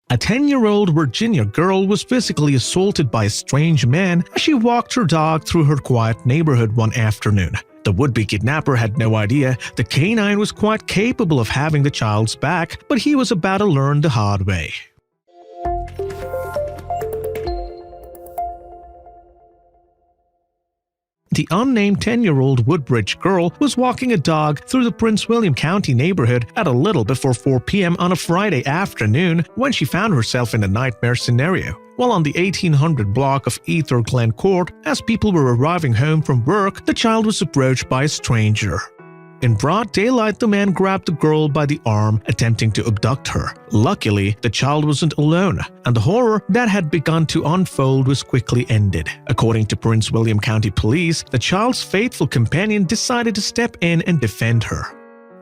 A 10-year-old Virginia girl was physically assaulted by a strange man as she walked her dog through her quiet neighborhood one afternoon. The would-be kidnapper had no idea the canine was quite capable of having the child's back, but he was about to learn the hard way. The unnamed 10-year-old Woodbridge girl was walking a dog through the Prince William County neighborhood at a little before 4 p.m. on a Friday afternoon when she found herself in a nightmare scenario. While on the 1800 block of Ether Glen Court, as people were arriving home from work, the child was approached by a stranger. In broad daylight, the man grabbed the girl by the arm, attempting to abduct her. Luckily, the child wasn't alone, and the horror that had begun to unfold was quickly ended. According to Prince William County Police, the child's faithful companion decided to step in and defend her.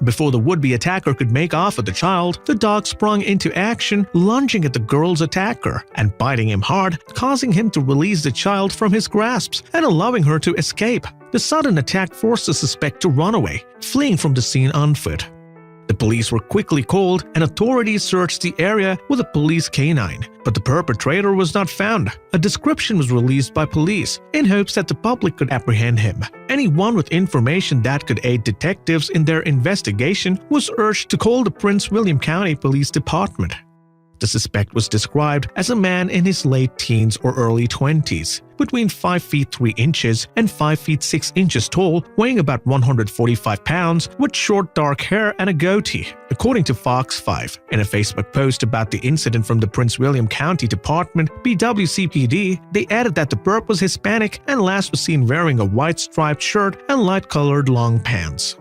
Before the would-be attacker could make off with the child, the dog sprung into action, lunging at the girl's attacker and biting him hard, causing him to release the child from his grasps and allowing her to escape. The sudden attack forced the suspect to run away, fleeing from the scene on foot. The police were quickly called and authorities searched the area with a police canine, but the perpetrator was not found. A description was released by police in hopes that the public could apprehend him. Anyone with information that could aid detectives in their investigation was urged to call the Prince William County Police Department. The suspect was described as a man in his late teens or early 20s, between 5 feet 3 inches and 5 feet 6 inches tall, weighing about 145 pounds, with short dark hair and a goatee, according to Fox 5. In a Facebook post about the incident from the Prince William County Department, PWCPD, they added that the perp was Hispanic and last was seen wearing a white striped shirt and light-colored long pants.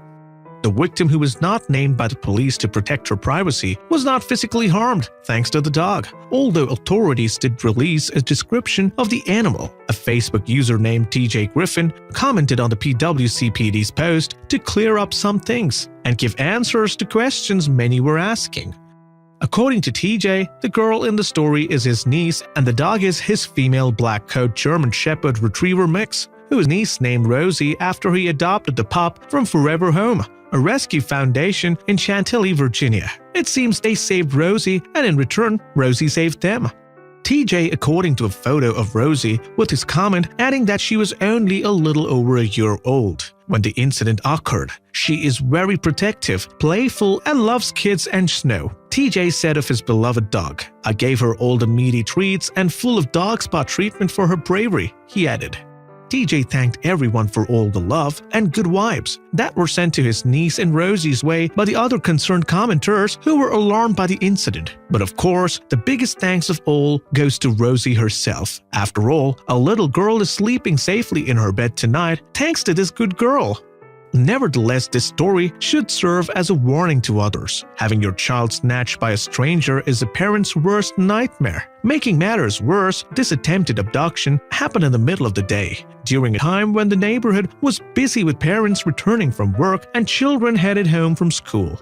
The victim, who was not named by the police to protect her privacy, was not physically harmed thanks to the dog, although authorities did release a description of the animal. A Facebook user named TJ Griffin commented on the PWCPD's post to clear up some things and give answers to questions many were asking. According to TJ, the girl in the story is his niece and the dog is his female black coat German Shepherd Retriever mix, whose niece named Rosie after he adopted the pup from Forever Home, a rescue foundation in Chantilly, Virginia. It seems they saved Rosie, and in return, Rosie saved them. TJ, according to a photo of Rosie, with his comment adding that she was only a little over a year old when the incident occurred. She is very protective, playful, and loves kids and snow. TJ said of his beloved dog, "I gave her all the meaty treats and full of dog spot treatment for her bravery," he added. TJ thanked everyone for all the love and good vibes that were sent to his niece and Rosie's way by the other concerned commenters who were alarmed by the incident. But of course, the biggest thanks of all goes to Rosie herself. After all, a little girl is sleeping safely in her bed tonight thanks to this good girl. Nevertheless, this story should serve as a warning to others. Having your child snatched by a stranger is a parent's worst nightmare. Making matters worse, this attempted abduction happened in the middle of the day, during a time when the neighborhood was busy with parents returning from work and children headed home from school.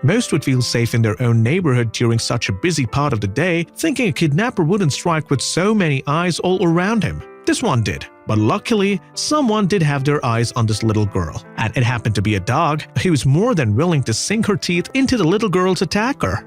Most would feel safe in their own neighborhood during such a busy part of the day, thinking a kidnapper wouldn't strike with so many eyes all around him. This one did, but luckily, someone did have their eyes on this little girl, and it happened to be a dog who was more than willing to sink her teeth into the little girl's attacker.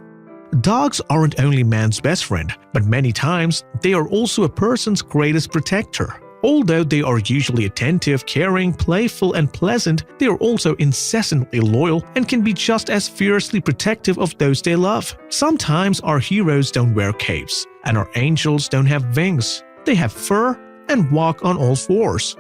Dogs aren't only man's best friend, but many times they are also a person's greatest protector. Although they are usually attentive, caring, playful, and pleasant, they are also incessantly loyal and can be just as fiercely protective of those they love. Sometimes our heroes don't wear capes, and our angels don't have wings. They have fur and walk on all fours.